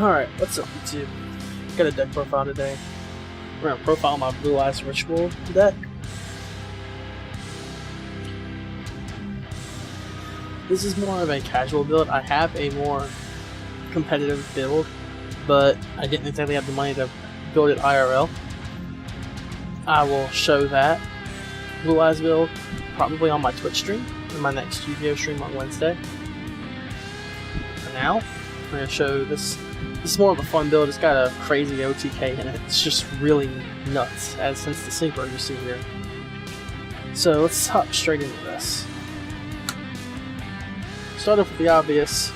Alright, what's up YouTube? Got a deck profile today. We're gonna profile my Blue Eyes Ritual deck. This is more of a casual build. I have a more competitive build, but I didn't exactly have the money to build it IRL. I will show that Blue Eyes build probably on my Twitch stream, in my next Yu-Gi-Oh stream on Wednesday. For now, I'm going to show this. This is more of a fun build. It's got a crazy OTK in it. It's just really nuts, as since the synchro you see here. So let's hop straight into this. Start off with the obvious.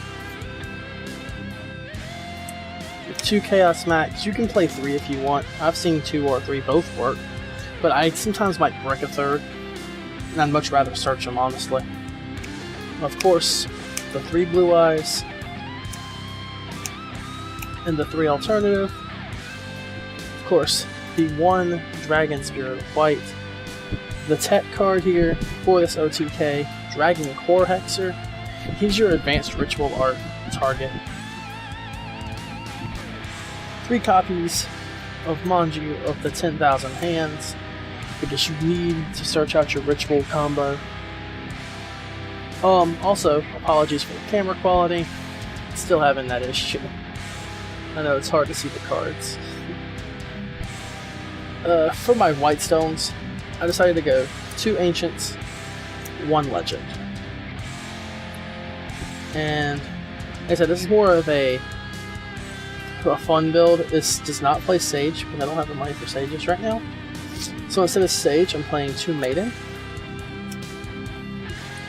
With 2 Chaos Max, you can play 3 if you want. I've seen 2 or 3 both work, but I sometimes might break a 3rd, and I'd much rather search them, honestly. Of course, the 3 Blue Eyes, and the 3 alternative. Of course, the 1 Dragon Spirit of White. The tech card here for this OTK, Dragon Core Hexer. He's your advanced ritual art target. 3 copies of Manju of the 10,000 Hands, because you need to search out your ritual combo. Also, apologies for the camera quality. Still having that issue. I know it's hard to see the cards. For my white stones, I decided to go 2 Ancients, 1 Legend. And like I said, this is more of a fun build. This does not play Sage, because I don't have the money for Sages right now. So instead of Sage, I'm playing 2 Maiden.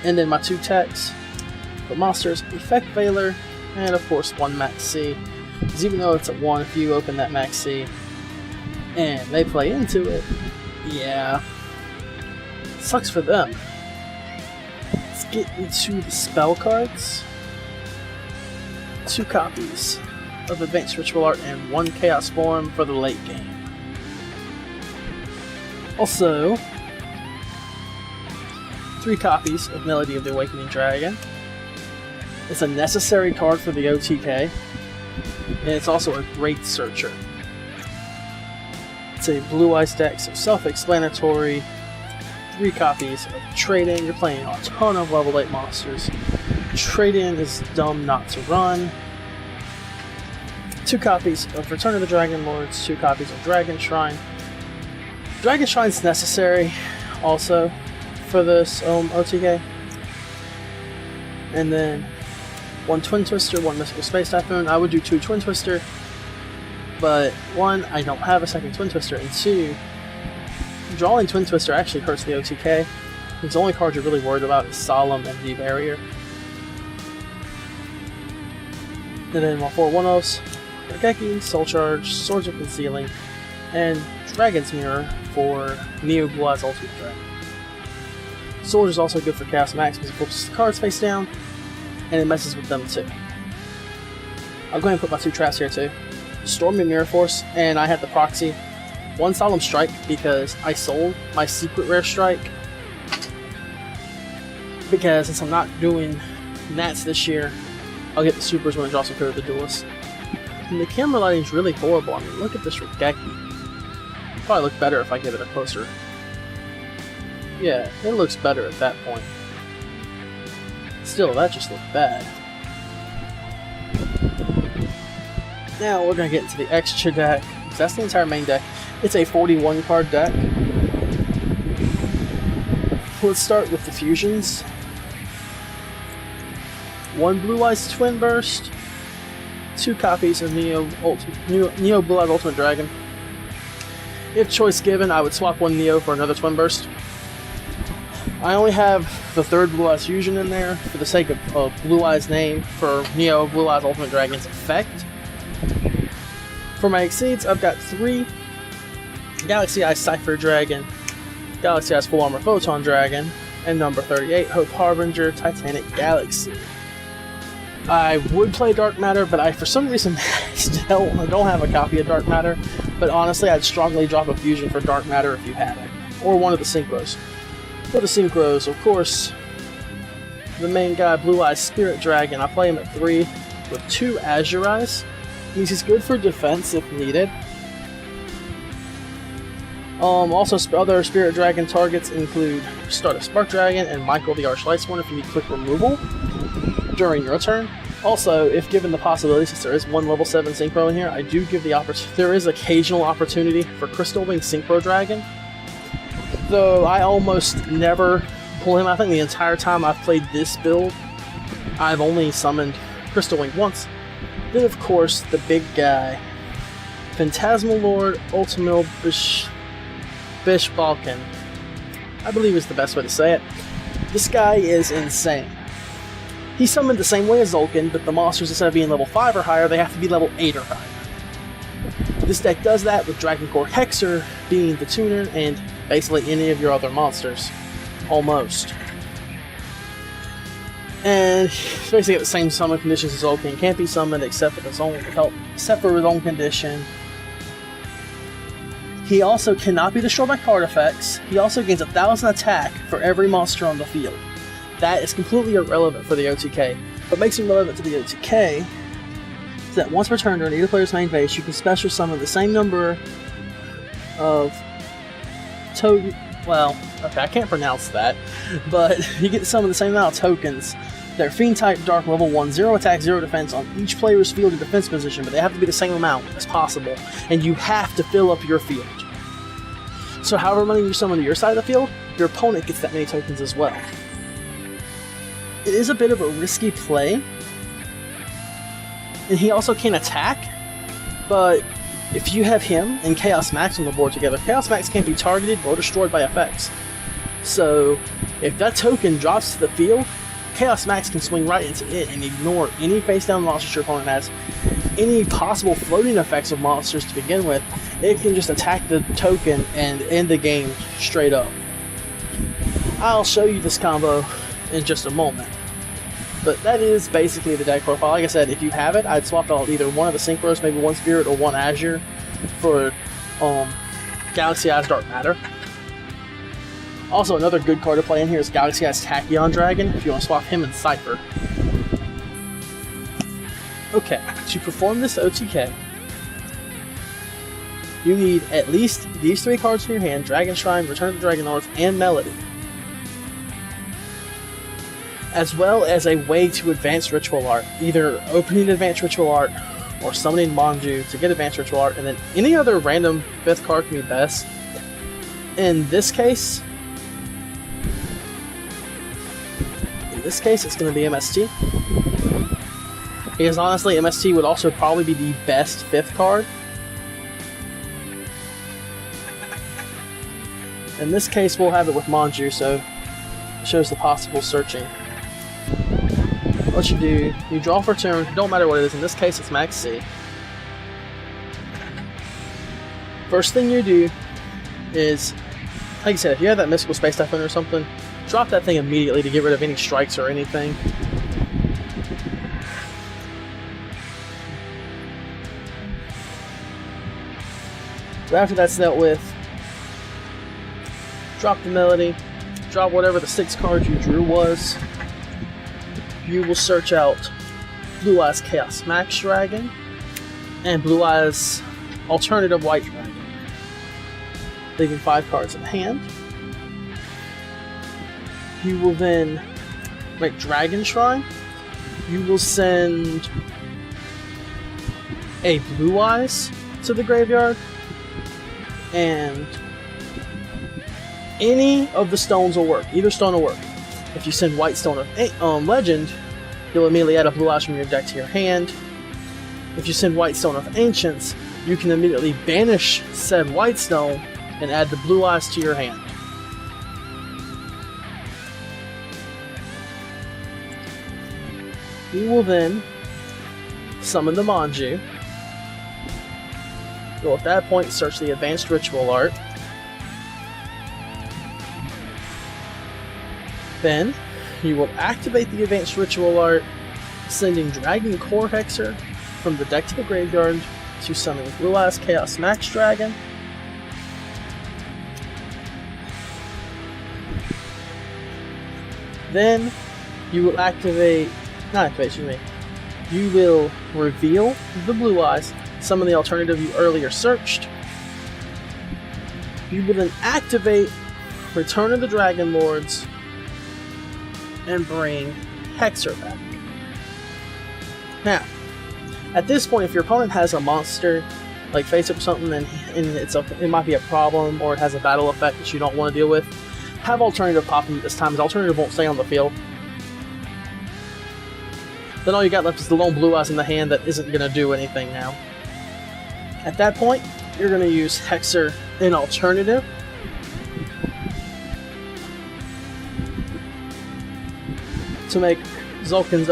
And then my 2 techs for monsters, Effect Veiler, and of course 1 Max C. Because even though it's at 1, if you open that Max C and they play into it, yeah, sucks for them. Let's get into the spell cards. 2 copies of Advanced Ritual Art and 1 Chaos Form for the late game. Also, 3 copies of Melody of the Awakening Dragon. It's a necessary card for the OTK, and it's also a great searcher. It's a Blue Eyes deck, so self-explanatory. 3 copies of Trade-In. You're playing a ton of level 8 monsters. Trade-In is dumb not to run. 2 copies of Return of the Dragon Lords. 2 copies of Dragon Shrine. Dragon Shrine's necessary also for this OTK. And then 1 Twin Twister, 1 Mystical Space Typhoon. I would do 2 Twin Twister, but 1, I don't have a second Twin Twister, and 2, drawing Twin Twister actually hurts the OTK. Because the only card you're really worried about is Solemn and the Barrier. And then my 4 1-0s, Regeki, Soul Charge, Swords of Concealing, and Dragon's Mirror for Neo Blue Eyes Ultimate Dragon. Sword is also good for Chaos Max because it flips the cards face down, and it messes with them too. I'll go ahead and put my 2 traps here too. Storm and Mirror Force, and I had the proxy 1 Solemn Strike because I sold my Secret Rare Strike. Because since I'm not doing Nats this year, I'll get the Supers when I draw some code of the Duelist. And the camera lighting is really horrible. I mean, look at this Regeki. Probably look better if I give it a closer. Yeah, it looks better at that point. Still, that just looked bad. Now we're going to get into the extra deck, because that's the entire main deck. It's a 41 card deck. Let's start with the fusions. 1 Blue Eyes Twin Burst, 2 copies of Neo Blue Eyes Ultimate Dragon. If choice given, I would swap 1 Neo for another Twin Burst. I only have the 3rd Blue Eyes Fusion in there for the sake of Blue Eyes name for Neo Blue Eyes Ultimate Dragon's effect. For my Exceeds, I've got 3 Galaxy Eyes Cypher Dragon, Galaxy Eyes Full Armor Photon Dragon, and number 38 Hope Harbinger Titanic Galaxy. I would play Dark Matter, but I for some reason still don't have a copy of Dark Matter. But honestly, I'd strongly drop a fusion for Dark Matter if you had it, or one of the synchros. For the synchros, of course, the main guy, Blue Eyes Spirit Dragon. I play him at 3 with 2 Azure Eyes. means he's good for defense if needed. Also, other Spirit Dragon targets include Stardust Spark Dragon and Michael the Archlightsworn if you need quick removal during your turn. Also, if given the possibility, since there is one level 7 Synchro in here, I do give the there is occasional opportunity for Crystal Wing Synchro Dragon. Though I almost never pull him. I think the entire time I've played this build, I've only summoned Crystal Wing once. Then, of course, the big guy, Phantasmal Lord Ultimil Bish Balkan. I believe is the best way to say it. This guy is insane. He's summoned the same way as Zulkin, but the monsters, instead of being level 5 or higher, they have to be level 8 or higher. This deck does that with Dragon Core Hexer being the tuner and basically any of your other monsters. Almost. And he's basically got the same summon conditions as Zulkin. Can't be summoned except for his own condition. He also cannot be destroyed by card effects. He also gains 1,000 attack for every monster on the field. That is completely irrelevant for the OTK. What makes him relevant to the OTK is that once per turn during either player's main phase, you can special summon the same number of I can't pronounce that, but you get to summon the same amount of tokens. They're Fiend type Dark level 1, 0 attack, 0 defense on each player's field and defense position, but they have to be the same amount as possible, and you have to fill up your field. So however many you summon to your side of the field, your opponent gets that many tokens as well. It is a bit of a risky play, and he also can attack, but if you have him and Chaos Max on the board together, Chaos Max can't be targeted or destroyed by effects. So if that token drops to the field, Chaos Max can swing right into it and ignore any face-down monsters your opponent has, any possible floating effects of monsters to begin with. It can just attack the token and end the game straight up. I'll show you this combo in just a moment. But that is basically the deck profile. Like I said, if you have it, I'd swap out either one of the Synchros, maybe one Spirit or one Azure for Galaxy Eyes Dark Matter. Also, another good card to play in here is Galaxy Eyes Tachyon Dragon, if you want to swap him and Cypher. Okay, to perform this OTK, you need at least these 3 cards in your hand: Dragon Shrine, Return of the Dragon North, and Melody. As well as a way to advance Ritual Art, either opening Advanced Ritual Art or summoning Manju to get Advanced Ritual Art, and then any other random 5th card can be best. In this case, it's going to be MST. Because honestly, MST would also probably be the best 5th card. In this case, we'll have it with Manju, so it shows the possible searching. What you do, you draw for turn, don't matter what it is, in this case it's Max C. First thing you do is, like I said, if you have that Mystical Space Typhoon or something, drop that thing immediately to get rid of any strikes or anything. But after that's dealt with, drop the Melody, drop whatever the 6 cards you drew was. You will search out Blue Eyes Chaos Max Dragon and Blue Eyes Alternative White Dragon, leaving 5 cards in hand. You will then make Dragon Shrine. You will send a Blue Eyes to the graveyard, and any of the stones will work. Either stone will work. If you send White Stone of Legend, you'll immediately add a Blue Eyes from your deck to your hand. If you send White Stone of Ancients, you can immediately banish said White Stone and add the Blue Eyes to your hand. You will then summon the Manju. You'll at that point search the Advanced Ritual Art. Then, you will activate the Advanced Ritual Art, sending Dragon Core Hexer from the deck to the graveyard to summon Blue Eyes Chaos Max Dragon. Then, you will you will reveal the Blue Eyes, summon the alternative you earlier searched. You will then activate Return of the Dragon Lords and bring Hexer back. Now, at this point, if your opponent has a monster like face up or something, and it might be a problem, or it has a battle effect that you don't want to deal with, have alternative pop in this time, as alternative won't stay on the field. Then all you got left is the lone Blue Eyes in the hand that isn't going to do anything now. At that point, you're going to use Hexer in alternative. To make Zulkin's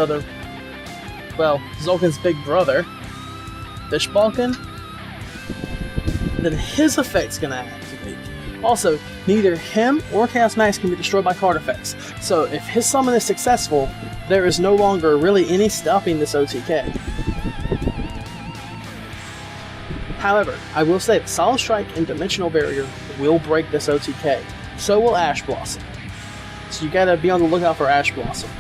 Zulkin's big brother, Fishbalkin. Then his effect's going to activate. Also, neither him or Chaos Max can be destroyed by card effects. So if his summon is successful, there is no longer really any stopping this OTK. However, I will say that Solid Strike and Dimensional Barrier will break this OTK. So will Ash Blossom. So you gotta be on the lookout for Ash Blossom.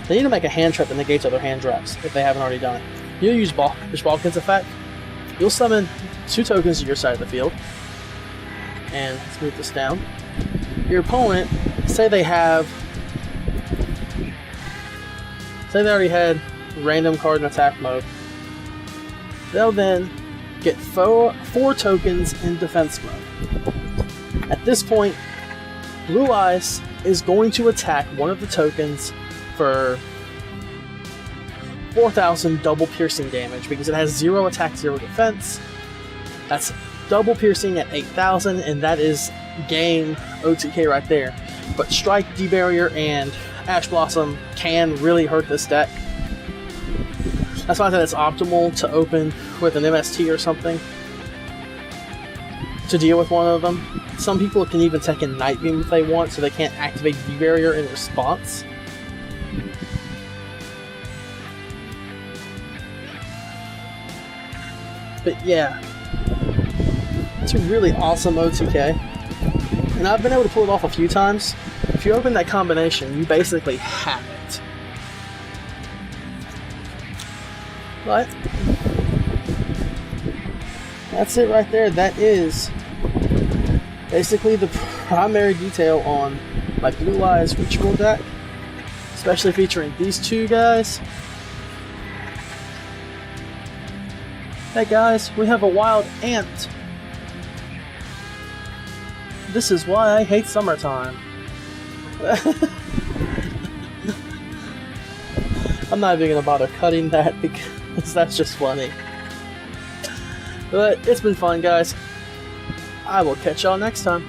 They need to make a hand trap that negates other hand traps, if they haven't already done it. You'll use Fishbalkin's effect. You'll summon 2 tokens to your side of the field. And let's move this down. Your opponent, say they already had random card in attack mode. They'll then get 4 tokens in defense mode. At this point, Blue Eyes is going to attack one of the tokens for 4,000 double piercing damage because it has 0 attack, 0 defense. That's double piercing at 8,000, and that is game OTK right there. But Strike, D-Barrier, and Ash Blossom can really hurt this deck. That's why I said it's optimal to open with an MST or something to deal with one of them. Some people can even take in Night Beam if they want, so they can't activate D-Barrier in response. But yeah, it's a really awesome OTK, and I've been able to pull it off a few times. If you open that combination, you basically have it. But that's it right there. That is basically the primary detail on my Blue Eyes Ritual deck, especially featuring these 2 guys. Hey guys, we have a wild ant. This is why I hate summertime. I'm not even gonna bother cutting that because that's just funny. But it's been fun, guys. I will catch y'all next time.